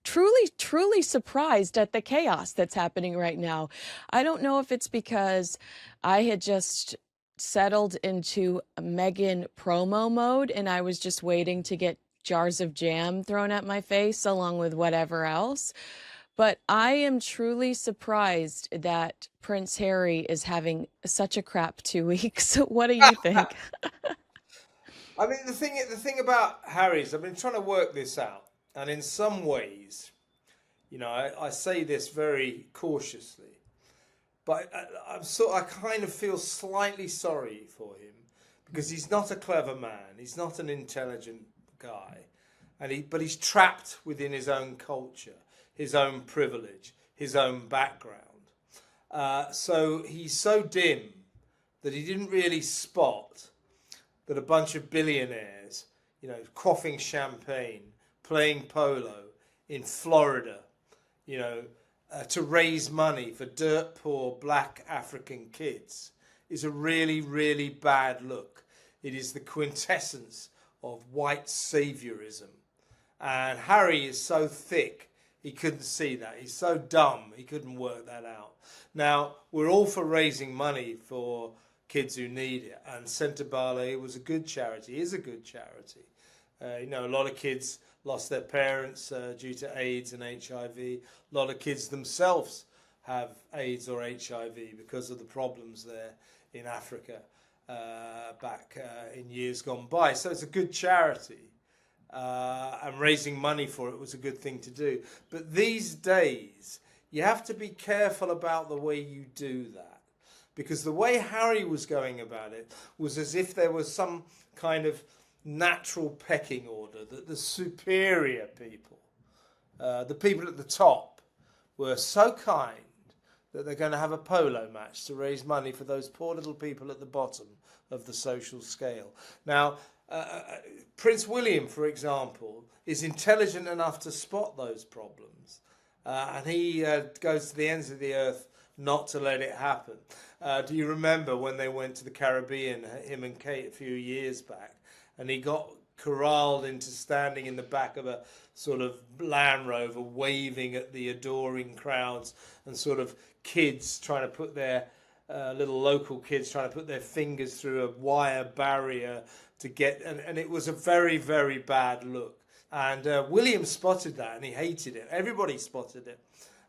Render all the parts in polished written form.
truly surprised at the chaos that's happening right now. I don't know if it's because I had just settled into Meghan promo mode and I was just waiting to get jars of jam thrown at my face along with whatever else. But I am truly surprised that Prince Harry is having such a crap 2 weeks. What do you think? I mean, the thing about Harry's, I've been trying to work this out, and in some ways, I say this very cautiously, but I kind of feel slightly sorry for him because he's not a clever man, he's not an intelligent guy, but he's trapped within his own culture, his own privilege, his own background. So he's so dim that he didn't really spot that a bunch of billionaires, quaffing champagne, playing polo in Florida, to raise money for dirt poor black African kids is a really, really bad look. It is the quintessence of white saviorism. And Harry is so thick, he couldn't see that. He's so dumb, he couldn't work that out. Now, we're all for raising money for kids who need it. And Sentebale was a good charity, is a good charity. A lot of kids lost their parents due to AIDS and HIV. A lot of kids themselves have AIDS or HIV because of the problems there in Africa back in years gone by. So it's a good charity. And raising money for it was a good thing to do. But these days, you have to be careful about the way you do that. Because the way Harry was going about it was as if there was some kind of natural pecking order, that the superior people, the people at the top, were so kind that they're going to have a polo match to raise money for those poor little people at the bottom of the social scale. Now, Prince William, for example, is intelligent enough to spot those problems, and he goes to the ends of the earth not to let it happen. Do you remember when they went to the Caribbean, him and Kate, a few years back, and he got corralled into standing in the back of a sort of Land Rover, waving at the adoring crowds, and sort of kids trying to put their little local kids trying to put their fingers through a wire barrier to get, and it was a very, very bad look. And William spotted that, and he hated it. Everybody spotted it.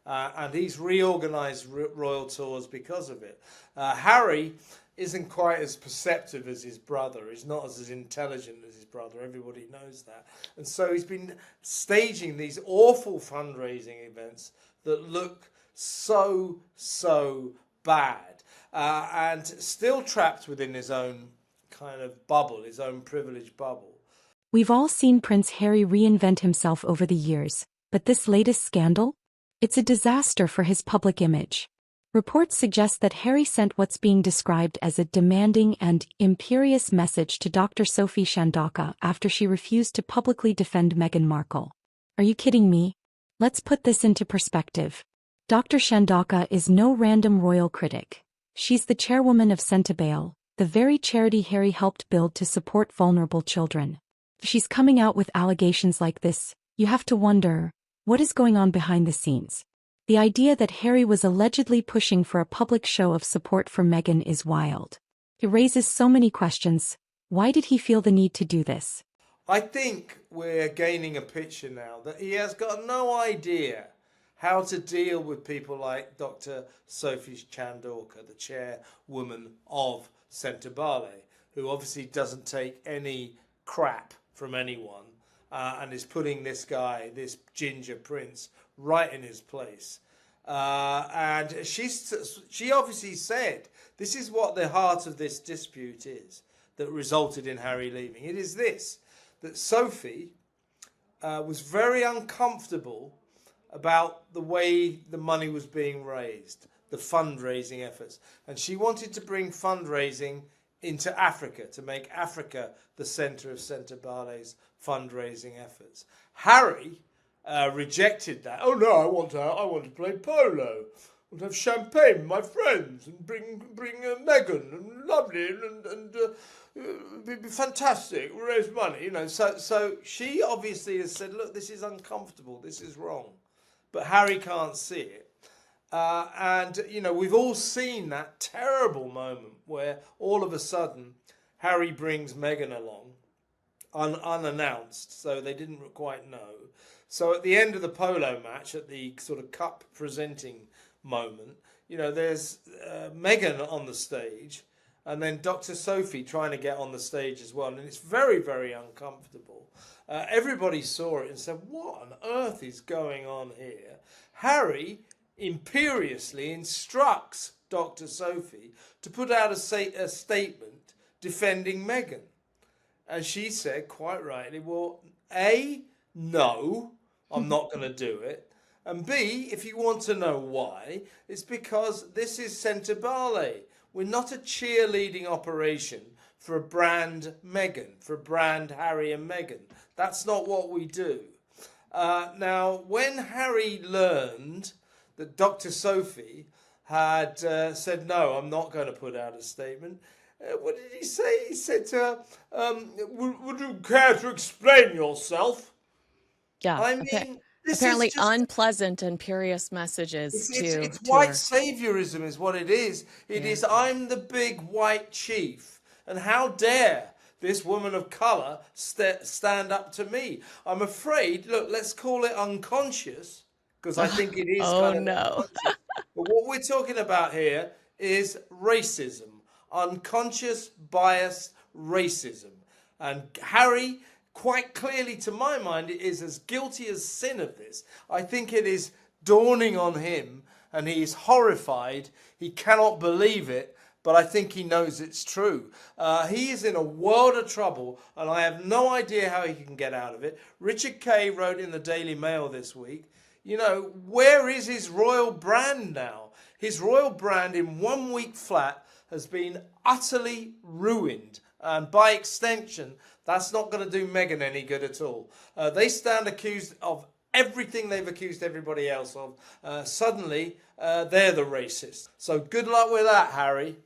And he's reorganised royal tours because of it. Harry isn't quite as perceptive as his brother. He's not as intelligent as his brother. Everybody knows that. And so he's been staging these awful fundraising events that look so, so bad. And still trapped within his own kind of bubble, his own privileged bubble. We've all seen Prince Harry reinvent himself over the years, but this latest scandal? It's a disaster for his public image. Reports suggest that Harry sent what's being described as a demanding and imperious message to Dr. Sophie Chandauka after she refused to publicly defend Meghan Markle. Are you kidding me? Let's put this into perspective. Dr. Chandauka is no random royal critic. She's the chairwoman of Sentebale, the very charity Harry helped build to support vulnerable children. If she's coming out with allegations like this, you have to wonder, what is going on behind the scenes? The idea that Harry was allegedly pushing for a public show of support for Meghan is wild. It raises so many questions. Why did he feel the need to do this? I think we're gaining a picture now that he has got no idea how to deal with people like Dr. Sophie Chandauka, the chairwoman of Sentebale, who obviously doesn't take any crap from anyone and is putting this guy, this ginger prince, right in his place. And she obviously said, this is what the heart of this dispute is that resulted in Harry leaving. It is this, that Sophie was very uncomfortable about the way the money was being raised, the fundraising efforts. And she wanted to bring fundraising into Africa, to make Africa the centre of Sentebale's fundraising efforts. Harry rejected that. Oh no, I want to play polo. and have champagne with my friends and bring Meghan and lovely and it'd be fantastic. Raise money, you know. So she obviously has said, look, this is uncomfortable. This is wrong, but Harry can't see it. And you know, we've all seen that terrible moment where all of a sudden Harry brings Meghan along unannounced, so they didn't quite know. So at the end of the polo match, at the sort of cup presenting moment, you know, there's Meghan on the stage, and then Dr. Sophie trying to get on the stage as well, and it's very, very uncomfortable. Everybody saw it and said, what on earth is going on here? Harry imperiously instructs Dr. Sophie to put out a statement defending Meghan. And she said, quite rightly, well, A, no, I'm not going to do it. And B, if you want to know why, it's because this is Sentebale. We're not a cheerleading operation for a brand Meghan, for a brand Harry and Meghan. That's not what we do. Now, when Harry learned that Dr. Sophie had said, no, I'm not going to put out a statement, what did he say? He said to her, would you care to explain yourself? Yeah. I mean, this apparently is just unpleasant and imperious messages it's to white her. saviorism is what it is. It is, I'm the big white chief, and how dare this woman of colour stand up to me? I'm afraid, look, let's call it unconscious, because I think it is Oh, kind of no. unconscious. But what we're talking about here is racism. Unconscious, biased racism. And Harry, quite clearly to my mind, is as guilty as sin of this. I think it is dawning on him, and he is horrified. He cannot believe it, but I think he knows it's true. He is in a world of trouble, and I have no idea how he can get out of it. Richard Kay wrote in the Daily Mail this week, you know, where is his royal brand now? His royal brand in 1 week flat has been utterly ruined. And by extension, that's not going to do Meghan any good at all. They stand accused of everything they've accused everybody else of. Suddenly, they're the racists. So good luck with that, Harry.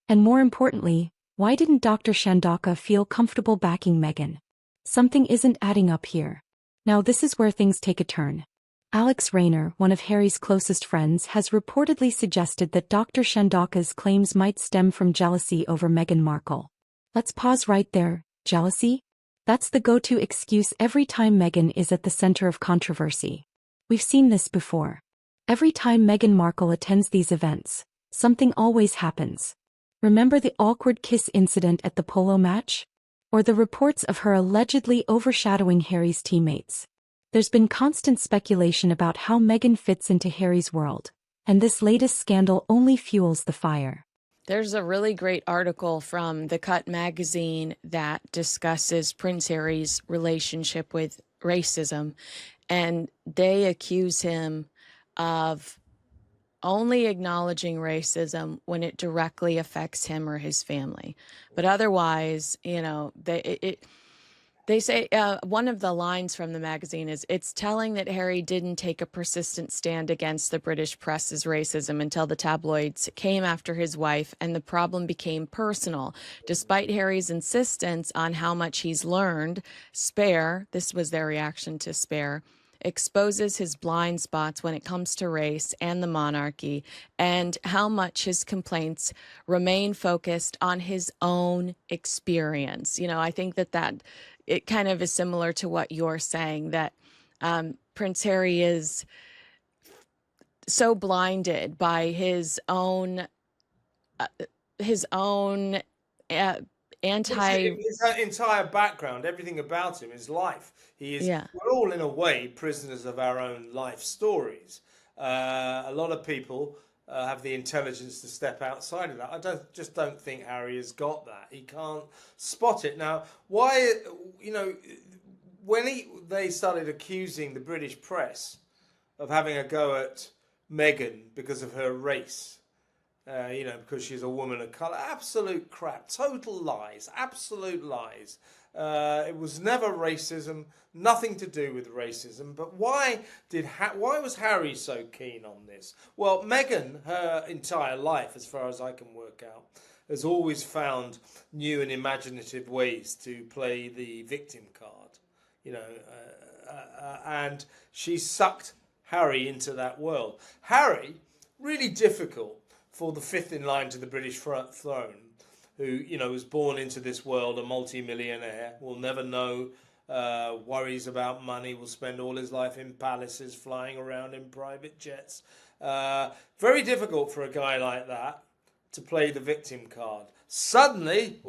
And more importantly, why didn't Dr. Chandauka feel comfortable backing Meghan? Something isn't adding up here. Now this is where things take a turn. Alex Rayner, one of Harry's closest friends, has reportedly suggested that Dr. Chandauka's claims might stem from jealousy over Meghan Markle. Let's pause right there. Jealousy? That's the go-to excuse every time Meghan is at the center of controversy. We've seen this before. Every time Meghan Markle attends these events, something always happens. Remember the awkward kiss incident at the polo match? Or the reports of her allegedly overshadowing Harry's teammates? There's been constant speculation about how Meghan fits into Harry's world, and this latest scandal only fuels the fire. There's a really great article from The Cut magazine that discusses Prince Harry's relationship with racism, and they accuse him of only acknowledging racism when it directly affects him or his family. But otherwise, you know, they say one of the lines from the magazine is, it's telling that Harry didn't take a persistent stand against the British press's racism until the tabloids came after his wife and the problem became personal. Despite Harry's insistence on how much he's learned, Spare, this was their reaction to Spare, exposes his blind spots when it comes to race and the monarchy, and how much his complaints remain focused on his own experience. You know, I think that it kind of is similar to what you're saying, that Prince Harry is so blinded by his own anti. His entire background, everything about him, his life. He is. Yeah. We're all in a way prisoners of our own life stories. A lot of people have the intelligence to step outside of that. I just don't think Harry has got that. He can't spot it. Now, why? You know, when they started accusing the British press of having a go at Meghan because of her race. You know, because she's a woman of colour. Absolute crap. Total lies. Absolute lies. It was never racism, nothing to do with racism. But why was Harry so keen on this? Well, Meghan, her entire life, as far as I can work out, has always found new and imaginative ways to play the victim card, and she sucked Harry into that world. Harry, really difficult for the fifth in line to the British throne, who, was born into this world, a multi-millionaire, will never know worries about money, will spend all his life in palaces, flying around in private jets. Very difficult for a guy like that to play the victim card. Suddenly,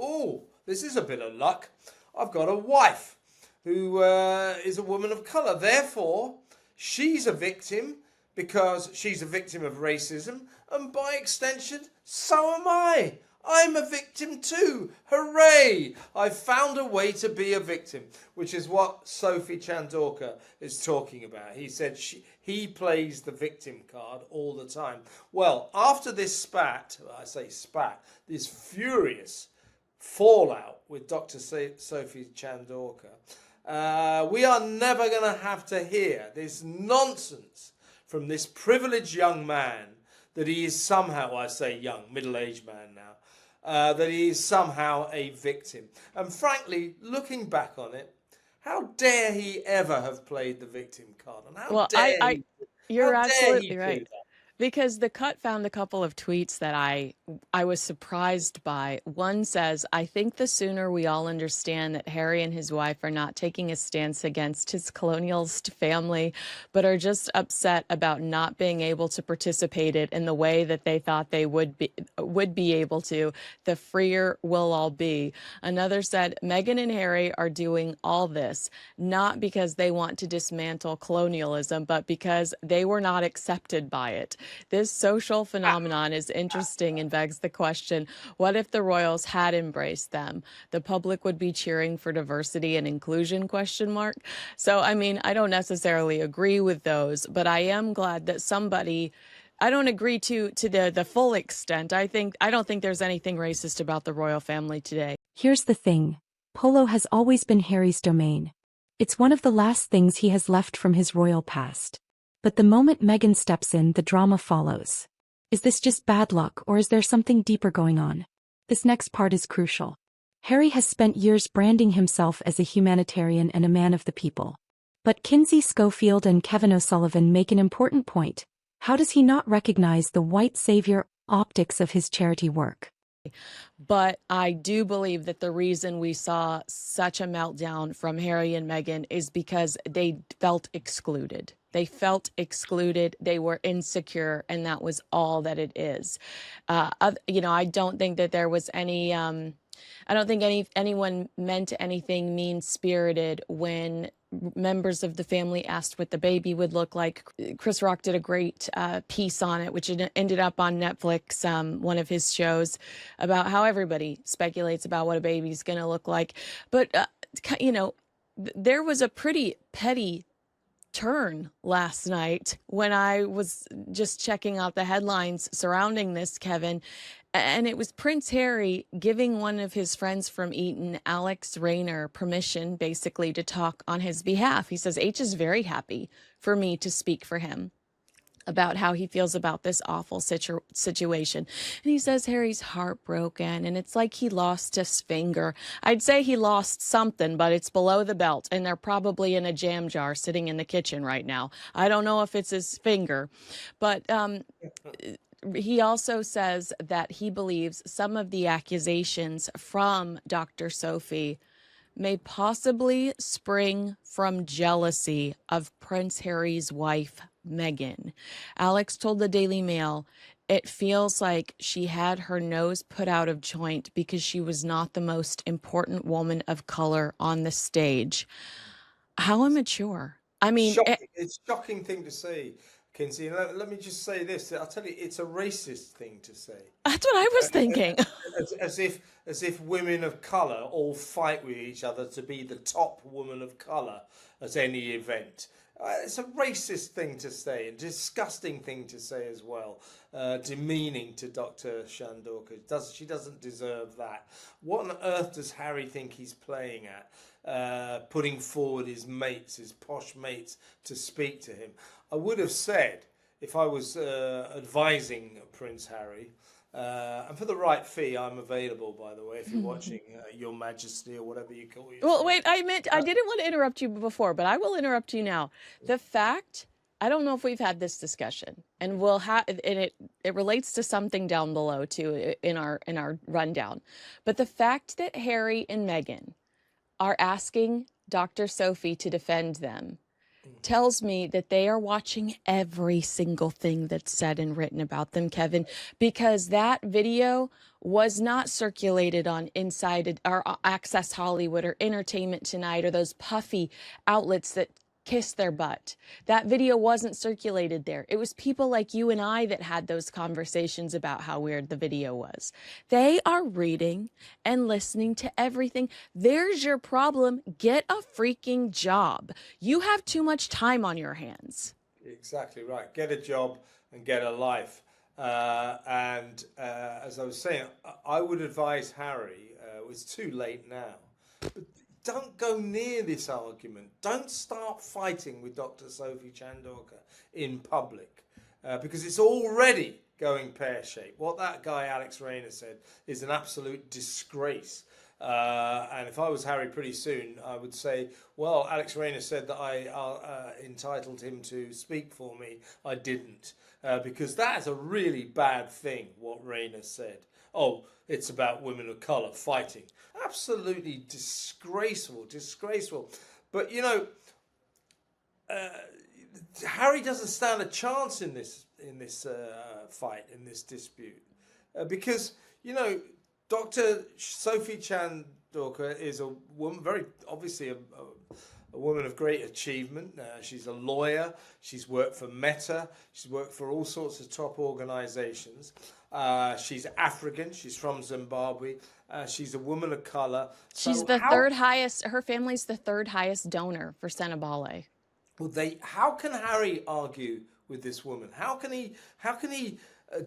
this is a bit of luck. I've got a wife who is a woman of colour. Therefore, she's a victim because she's a victim of racism, and by extension, so am I. I'm a victim too. Hooray! I've found a way to be a victim, which is what Sophie Chandauka is talking about. He said he plays the victim card all the time. Well, after this this furious fallout with Dr. Sophie Chandauka, we are never going to have to hear this nonsense from this privileged young man that he is somehow, I say young, middle-aged man now, that he is somehow a victim. And frankly, looking back on it, how dare he ever have played the victim card? And you're absolutely right. Because The Cut found a couple of tweets that I was surprised by. One says, I think the sooner we all understand that Harry and his wife are not taking a stance against his colonialist family, but are just upset about not being able to participate in the way that they thought they would be able to, the freer we'll all be. Another said, Meghan and Harry are doing all this, not because they want to dismantle colonialism, but because they were not accepted by it. This social phenomenon is interesting and begs the question, what if the royals had embraced them? The public would be cheering for diversity and inclusion, ? So, I mean, I don't necessarily agree with those, but I am glad that somebody, I don't agree to the full extent. I don't think there's anything racist about the royal family today. Here's the thing. Polo has always been Harry's domain. It's one of the last things he has left from his royal past. But the moment Meghan steps in, the drama follows. Is this just bad luck, or is there something deeper going on? This next part is crucial. Harry has spent years branding himself as a humanitarian and a man of the people. But Kinsey Schofield and Kevin O'Sullivan make an important point. How does he not recognize the white savior optics of his charity work? But I do believe that the reason we saw such a meltdown from Harry and Meghan is because they felt excluded. They felt excluded, they were insecure, and that was all that it is. I don't think that there was any, I don't think anyone meant anything mean-spirited when members of the family asked what the baby would look like. Chris Rock did a great piece on it, which ended up on Netflix, one of his shows, about how everybody speculates about what a baby's going to look like. But, there was a pretty petty turn last night when I was just checking out the headlines surrounding this, Kevin, and it was Prince Harry giving one of his friends from Eton, Alex Rayner, permission basically to talk on his behalf. He says, H is very happy for me to speak for him about how he feels about this awful situation. And he says Harry's heartbroken, and it's like he lost his finger. I'd say he lost something, but it's below the belt, and they're probably in a jam jar sitting in the kitchen right now. I don't know if it's his finger, but he also says that he believes some of the accusations from Dr. Sophie may possibly spring from jealousy of Prince Harry's wife, Meghan. Alex told the Daily Mail, it feels like she had her nose put out of joint because she was not the most important woman of color on the stage. How immature. I mean, it's a shocking thing to say, Kinsey. And let me just say this. I'll tell you, it's a racist thing to say. That's what I was thinking. As if women of colour all fight with each other to be the top woman of colour at any event. It's a racist thing to say, a disgusting thing to say as well, demeaning to Dr. Chandauka. She doesn't deserve that. What on earth does Harry think he's playing at? Putting forward his mates, his posh mates, to speak to him. I would have said, if I was advising Prince Harry, and for the right fee, I'm available, by the way, if you're watching Your Majesty or whatever you call yourself. Well, wait, I didn't want to interrupt you before, but I will interrupt you now. The fact, I don't know if we've had this discussion, and we'll have, and it relates to something down below too in our rundown. But the fact that Harry and Meghan are asking Dr. Sophie to defend them tells me that they are watching every single thing that's said and written about them, Kevin, because that video was not circulated on Inside or Access Hollywood or Entertainment Tonight or those puffy outlets that kiss their butt. That video wasn't circulated there. It was people like you and I that had those conversations about how weird the video was. They are reading and listening to everything. There's your problem. Get a freaking job. You have too much time on your hands. Exactly right. Get a job and get a life. As I was saying, I would advise Harry, it's too late now, but don't go near this argument. Don't start fighting with Dr. Sophie Chandauka in public because it's already going pear-shaped. What that guy Alex Rayner said is an absolute disgrace. And if I was Harry pretty soon, I would say, well, Alex Rayner said that I entitled him to speak for me. I didn't. Because that is a really bad thing, what Rayner said. Oh, it's about women of colour fighting. Absolutely disgraceful. But, you know, Harry doesn't stand a chance in this fight, in this dispute. Because, you know, Dr. Sophie Chandauka is a woman, very obviously a woman of great achievement. She's a lawyer. She's worked for Meta. She's worked for all sorts of top organisations. She's African. She's from Zimbabwe. She's a woman of colour. She's the third highest. Her family's the third highest donor for Sentebale. Well, how can Harry argue with this woman? How can he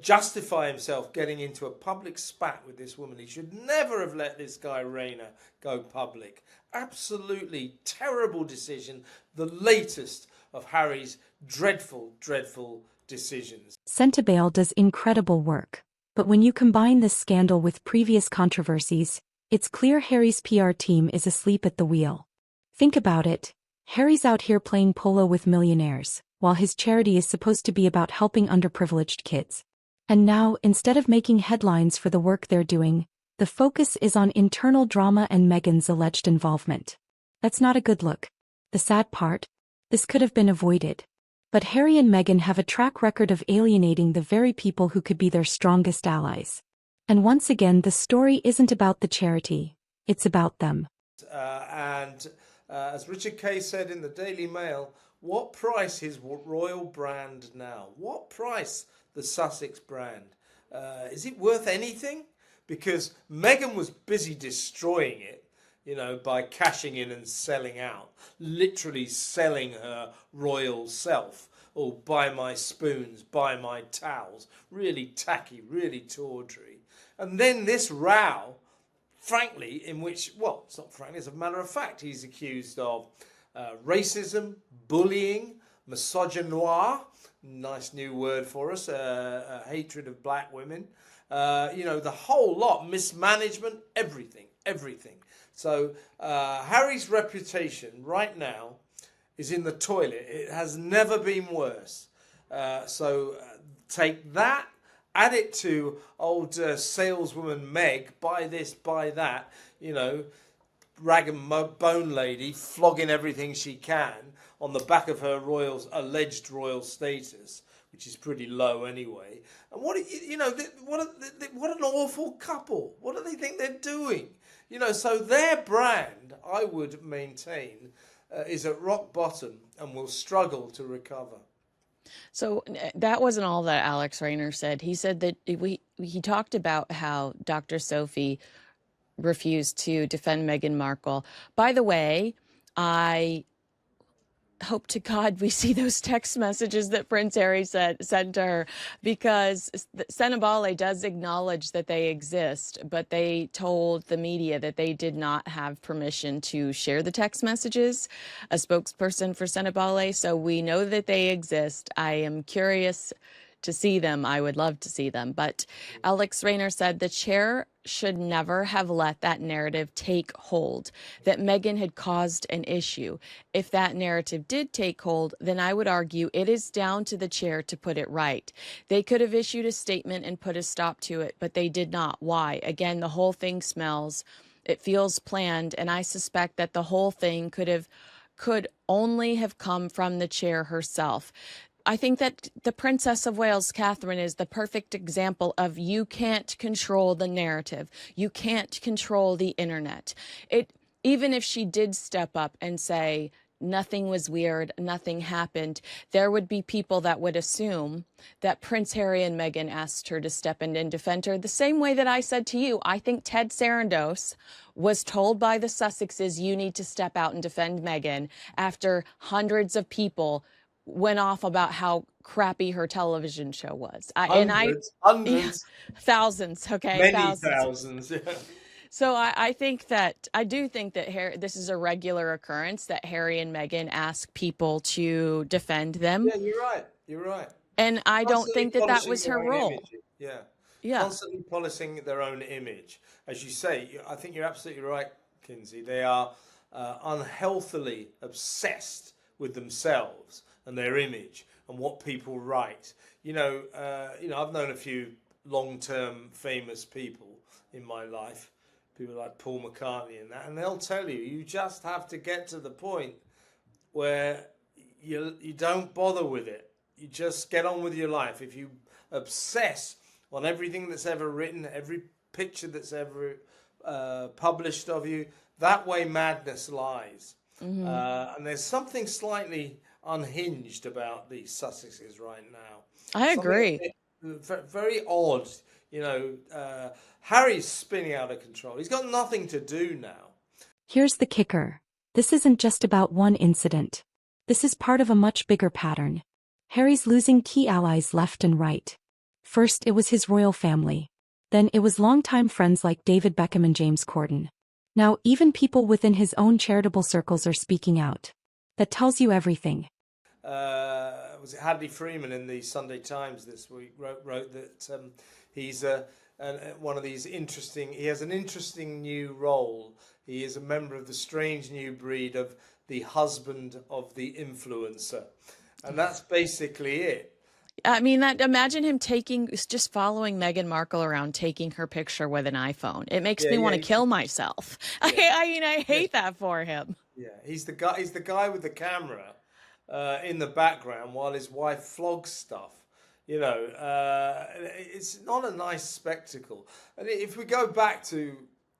justify himself getting into a public spat with this woman? He should never have let this guy Rayner go public. Absolutely terrible decision. The latest of Harry's dreadful decisions. Sentebale does incredible work. But when you combine this scandal with previous controversies, it's clear Harry's PR team is asleep at the wheel. Think about it. Harry's out here playing polo with millionaires, while his charity is supposed to be about helping underprivileged kids. And now, instead of making headlines for the work they're doing, the focus is on internal drama and Meghan's alleged involvement. That's not a good look. The sad part? This could have been avoided. But Harry and Meghan have a track record of alienating the very people who could be their strongest allies. And once again, the story isn't about the charity. It's about them. As Richard Kay said in the Daily Mail, what price is royal brand now? What price the Sussex brand? Is it worth anything? Because Meghan was busy destroying it, you know, by cashing in and selling out, literally selling her royal self. Oh, buy my spoons, buy my towels. Really tacky, really tawdry. And then this row, frankly, in which, well, it's not frankly, it's a matter of fact, he's accused of racism, bullying, misogynoir, nice new word for us, hatred of black women, you know, the whole lot, mismanagement, everything. So Harry's reputation right now is in the toilet. It has never been worse. So take that, add it to old saleswoman Meg, buy this, buy that, you know, rag and bone lady flogging everything she can on the back of her alleged royal status, which is pretty low anyway. And what an awful couple. What do they think they're doing? You know, so their brand, I would maintain, is at rock bottom and will struggle to recover. So that wasn't all that Alex Rayner said. He said that he talked about how Dr. Sophie refused to defend Meghan Markle. By the way, I hope to God we see those text messages that Prince Harry sent to her, because Sentebale does acknowledge that they exist, but they told the media that they did not have permission to share the text messages, a spokesperson for Sentebale. So we know that they exist. I am curious to see them. I would love to see them. But Alex Rayner said the chair should never have let that narrative take hold, that Meghan had caused an issue. If that narrative did take hold, then I would argue it is down to the chair to put it right. They could have issued a statement and put a stop to it, but they did not. Why? Again, the whole thing smells. It feels planned, and I suspect that the whole thing could only have come from the chair herself. I think that the Princess of Wales, Catherine, is the perfect example of you can't control the narrative. You can't control the internet. Even if she did step up and say nothing was weird, nothing happened, there would be people that would assume that Prince Harry and Meghan asked her to step in and defend her. The same way that I said to you, I think Ted Sarandos was told by the Sussexes, you need to step out and defend Meghan, after hundreds of people went off about how crappy her television show was. Yeah, Hundreds, thousands, okay, many thousands. thousands. Yeah. So I do think that this is a regular occurrence, that Harry and Meghan ask people to defend them. Yeah, you're right. You're right. And I don't Constantly think that polishing was their her own role. image. Yeah. Yeah. Constantly polishing their own image. As you say, I think you're absolutely right, Kinsey. They are unhealthily obsessed with themselves and their image and what people write. I've known a few long-term famous people in my life, people like Paul McCartney and that, and they'll tell you, you just have to get to the point where you don't bother with it. You just get on with your life. If you obsess on everything that's ever written, every picture that's ever published of you, that way madness lies. Mm-hmm. And there's something slightly unhinged about these Sussexes right now. I agree. Very odd. Harry's spinning out of control. He's got nothing to do now. Here's the kicker. This isn't just about one incident. This is part of a much bigger pattern. Harry's losing key allies left and right. First, it was his royal family. Then it was longtime friends like David Beckham and James Corden. Now, even people within his own charitable circles are speaking out. That tells you everything. Was it Hadley Freeman in the Sunday Times this week wrote that he's one of these he has an interesting new role. He is a member of the strange new breed of the husband of the influencer. And that's basically it. I mean, imagine him just following Meghan Markle around, taking her picture with an iPhone. It makes me want to kill myself. Yeah. I hate that for him. Yeah, he's the guy with the camera in the background while his wife flogs stuff. It's not a nice spectacle. And if we go back to,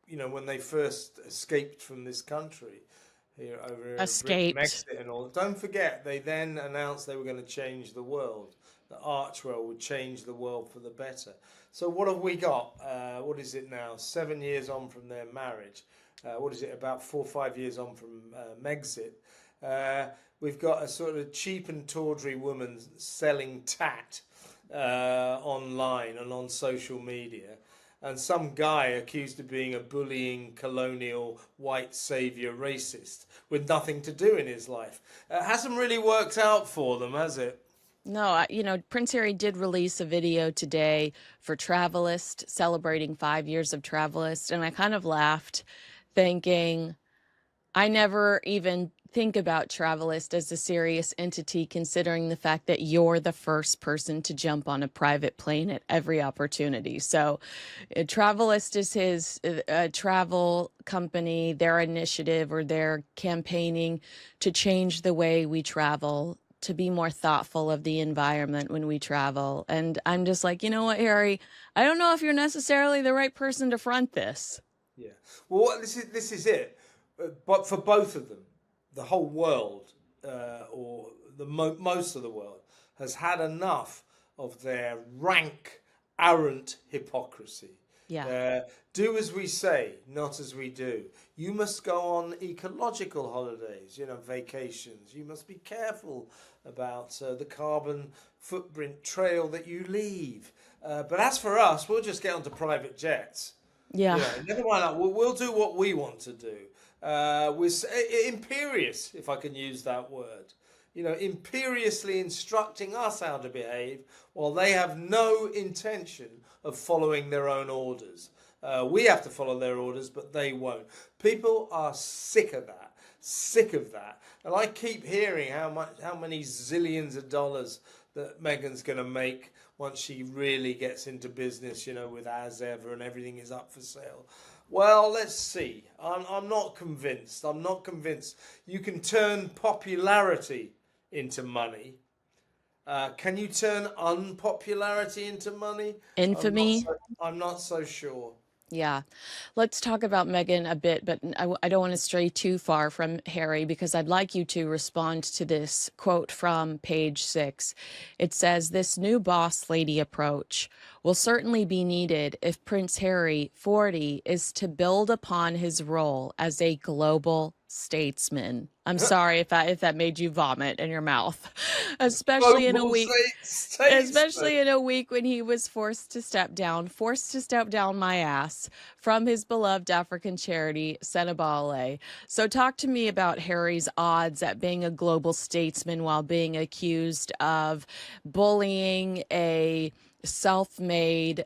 when they first escaped from this country, here over escaped, Brexit and all, don't forget they then announced they were going to change the world. That Archwell would change the world for the better. So what have we got? What is it now? 7 years on from their marriage. What is it? About 4 or 5 years on from Megxit. We've got a sort of cheap and tawdry woman selling tat online and on social media, and some guy accused of being a bullying, colonial, white saviour racist with nothing to do in his life. Hasn't really worked out for them, has it? No, Prince Harry did release a video today for Travelist, celebrating 5 years of Travelist, and I kind of laughed, thinking, I never even think about Travelist as a serious entity, considering the fact that you're the first person to jump on a private plane at every opportunity. So Travelist is his travel company, their initiative, or their campaigning to change the way we travel, to be more thoughtful of the environment when we travel. And I'm just like, you know what, Harry, I don't know if you're necessarily the right person to front this. Yeah. Well, this is it. But for both of them, the whole world, or most of the world, has had enough of their rank, arrant hypocrisy. Yeah. Do as we say, not as we do. You must go on ecological holidays, vacations. You must be careful about the carbon footprint trail that you leave. But as for us, we'll just get onto private jets. Yeah. Never mind that. We'll do what we want to do. We're imperious, if I can use that word. Imperiously instructing us how to behave while they have no intention of following their own orders. We have to follow their orders, but they won't. People are sick of that. Sick of that. And I keep hearing how many zillions of dollars that Meghan's going to make once she really gets into business, with As Ever and everything is up for sale. Well, let's see. I'm not convinced. I'm not convinced. You can turn popularity into money. Can you turn unpopularity into money? Infamy. I'm not so sure. Yeah. Let's talk about Meghan a bit, but I don't want to stray too far from Harry because I'd like you to respond to this quote from page 6. It says, "This new boss lady approach will certainly be needed if Prince Harry, 40, is to build upon his role as a global statesman." I'm sorry if that made you vomit in your mouth, especially in a week. Especially in a week when he was forced to step down my ass from his beloved African charity, Sentebale. So talk to me about Harry's odds at being a global statesman while being accused of bullying a self-made,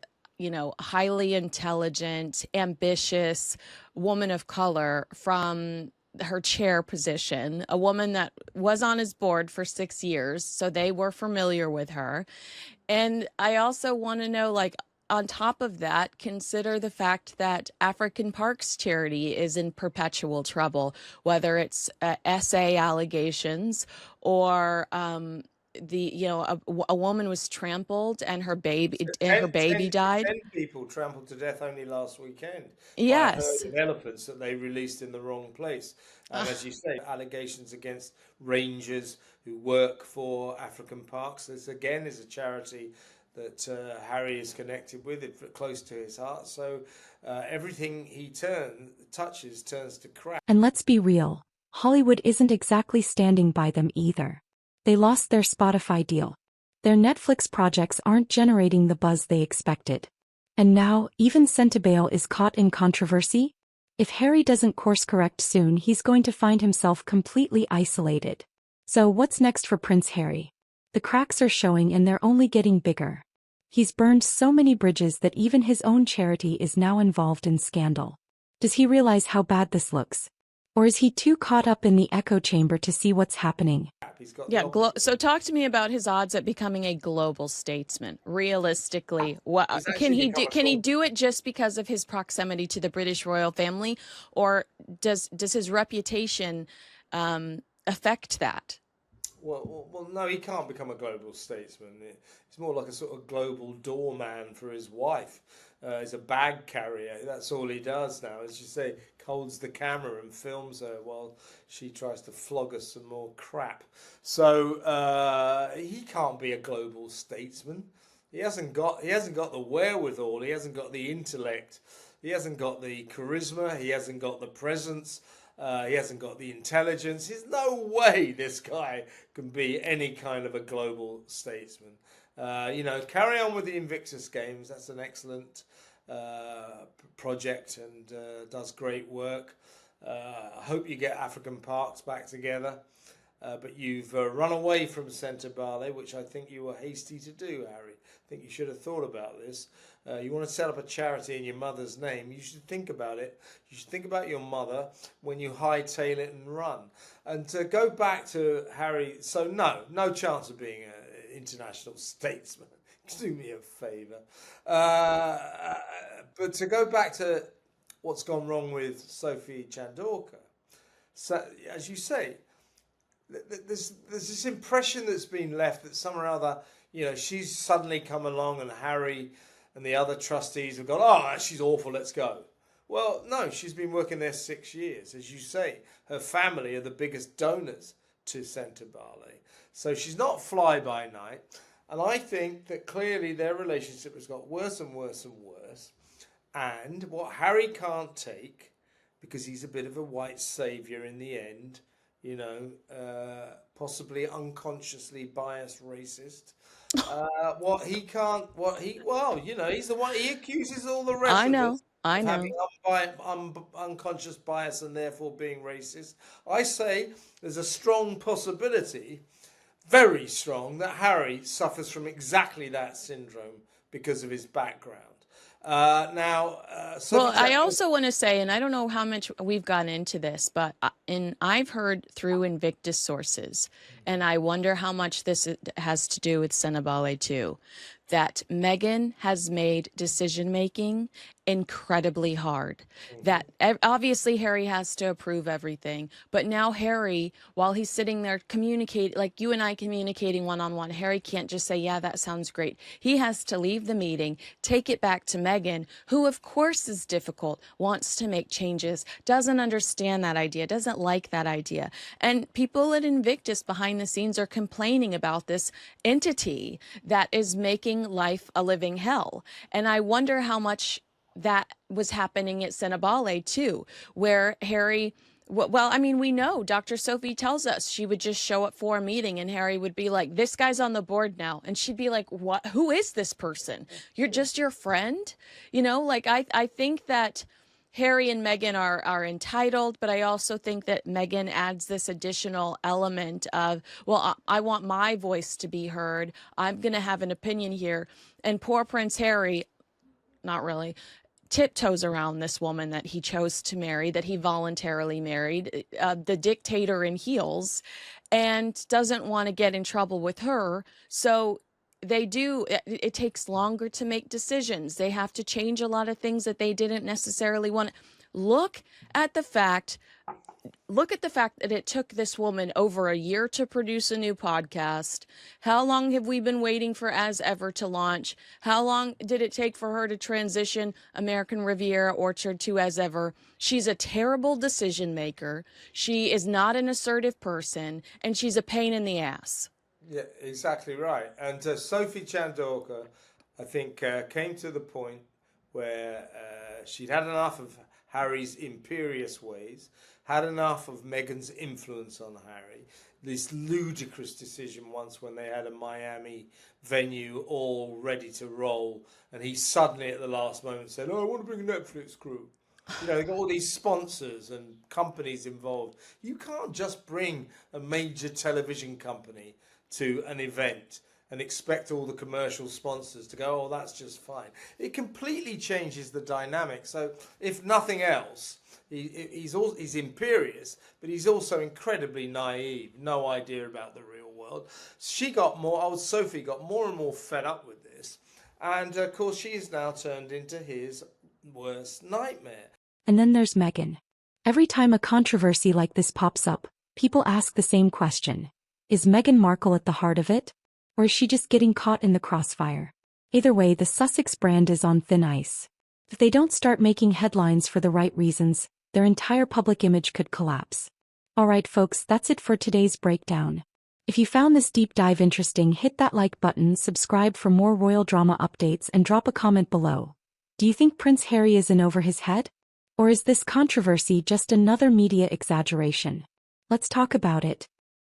highly intelligent, ambitious woman of color from her chair position, a woman that was on his board for 6 years, so they were familiar with her. And I also want to know, on top of that, consider the fact that African Parks Charity is in perpetual trouble, whether it's SA allegations or a woman was trampled and her baby died. 10 people trampled to death only last weekend by a herd Yes. of elephants that they released in the wrong place. And as you say, allegations against rangers who work for African Parks. This again is a charity that Harry is connected with, it's close to his heart. So everything he touches turns to crap. And let's be real, Hollywood isn't exactly standing by them either. They lost their Spotify deal. Their Netflix projects aren't generating the buzz they expected. And now, even Sentebale is caught in controversy? If Harry doesn't course correct soon, he's going to find himself completely isolated. So what's next for Prince Harry? The cracks are showing and they're only getting bigger. He's burned so many bridges that even his own charity is now involved in scandal. Does he realize how bad this looks? Or is he too caught up in the echo chamber to see what's happening? So talk to me about his odds at becoming a global statesman. Realistically, what can he do? Can he do it just because of his proximity to the British royal family, or does his reputation affect that? Well, no, he can't become a global statesman. He's more like a sort of global doorman for his wife. He's a bag carrier. That's all he does now. As you say, holds the camera and films her while she tries to flog us some more crap. So he can't be a global statesman. He hasn't got the wherewithal. He hasn't got the intellect. He hasn't got the charisma. He hasn't got the presence. He hasn't got the intelligence. There's no way this guy can be any kind of a global statesman. Carry on with the Invictus Games. That's an excellent project and does great work. I hope you get African Parks back together. But you've run away from Sentebale, which I think you were hasty to do, Harry. I think you should have thought about this. You want to set up a charity in your mother's name, you should think about it. You should think about your mother when you hightail it and run. And to go back to Harry, so no chance of being an international statesman. Do me a favour. But to go back to what's gone wrong with Sophie Chandauka, so, as you say, there's this impression that's been left that somehow or other, she's suddenly come along and Harry and the other trustees have gone, oh, she's awful, let's go. Well, no, she's been working there 6 years. As you say, her family are the biggest donors to Sentebale. So she's not fly-by-night. And I think that clearly their relationship has got worse and worse and worse. And what Harry can't take, because he's a bit of a white saviour in the end, possibly unconsciously biased racist. He's the one, he accuses all the rest I of know. us I of know. having unconscious bias and therefore being racist. I say there's a strong possibility, very strong, that Harry suffers from exactly that syndrome because of his background. Well, I also want to say, and I don't know how much we've gone into this, but I've heard through Invictus sources, and I wonder how much this has to do with Sentebale too, that Meghan has made decision making incredibly hard. That obviously Harry has to approve everything, but now Harry, while he's sitting there communicate like you and I communicating one-on-one, Harry can't just say, yeah, that sounds great. He has to leave the meeting, take it back to Meghan, who of course is difficult, wants to make changes, doesn't understand that idea, doesn't like that idea. And people at Invictus behind the scenes are complaining about this entity that is making life a living hell. And I wonder how much that was happening at Sentebale too, where Harry, well, I mean, we know Dr. Sophie tells us she would just show up for a meeting and Harry would be like, this guy's on the board now. And she'd be like, what? Who is this person? You're just your friend? I think that Harry and Meghan are entitled, but I also think that Meghan adds this additional element of, well, I want my voice to be heard. I'm going to have an opinion here. And poor Prince Harry, not really, tiptoes around this woman that he chose to marry, that he voluntarily married, the dictator in heels, and doesn't want to get in trouble with her. So it takes longer to make decisions. They have to change a lot of things that they didn't necessarily want. Look at the fact that it took this woman over a year to produce a new podcast. How long have we been waiting for As Ever to launch? How long did it take for her to transition American Riviera Orchard to As Ever? She's a terrible decision maker. She is not an assertive person, and she's a pain in the ass. Yeah, exactly right. And Sophie Chandauka, I think, came to the point where she'd had enough of Harry's imperious ways, had enough of Meghan's influence on Harry. This ludicrous decision once when they had a Miami venue all ready to roll, and he suddenly at the last moment said, "Oh, I want to bring a Netflix crew." They got all these sponsors and companies involved. You can't just bring a major television company to an event and expect all the commercial sponsors to go, "Oh, that's just fine." It completely changes the dynamic. So, if nothing else, he's imperious, but he's also incredibly naive, no idea about the real world. Sophie got more and more fed up with this, and of course, she's now turned into his worst nightmare. And then there's Meghan. Every time a controversy like this pops up, people ask the same question. Is Meghan Markle at the heart of it? Or is she just getting caught in the crossfire? Either way, the Sussex brand is on thin ice. If they don't start making headlines for the right reasons, their entire public image could collapse. Alright folks, that's it for today's breakdown. If you found this deep dive interesting, hit that like button, subscribe for more royal drama updates, and drop a comment below. Do you think Prince Harry is in over his head? Or is this controversy just another media exaggeration? Let's talk about it.